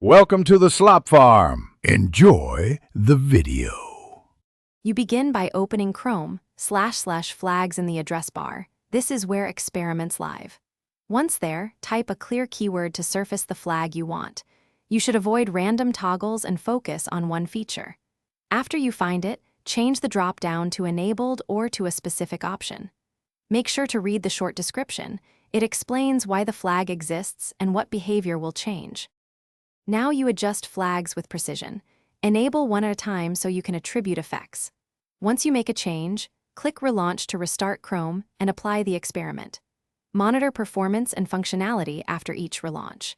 Welcome to the Slop Farm. Enjoy the video. You begin by opening Chrome//flags in the address bar. This is where experiments live. Once there, type a clear keyword to surface the flag you want. You should avoid random toggles and focus on one feature. After you find it, change the drop-down to enabled or to a specific option. Make sure to read the short description. It explains why the flag exists and what behavior will change. Now you adjust flags with precision. Enable one at a time so you can attribute effects. Once you make a change, click Relaunch to restart Chrome and apply the experiment. Monitor performance and functionality after each relaunch.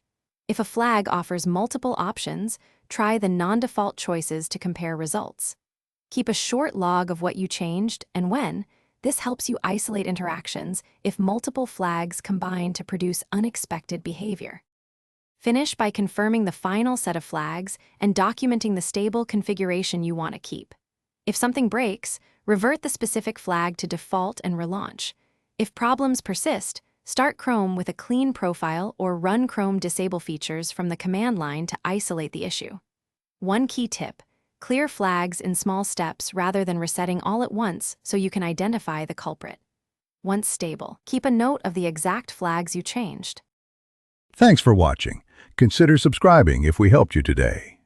If a flag offers multiple options, try the non-default choices to compare results. Keep a short log of what you changed and when. This helps you isolate interactions if multiple flags combine to produce unexpected behavior. Finish by confirming the final set of flags and documenting the stable configuration you want to keep. If something breaks, revert the specific flag to default and relaunch. If problems persist, start Chrome with a clean profile or run Chrome disable features from the command line to isolate the issue. One key tip: clear flags in small steps rather than resetting all at once so you can identify the culprit. Once stable, keep a note of the exact flags you changed. Thanks for watching. Consider subscribing if we helped you today.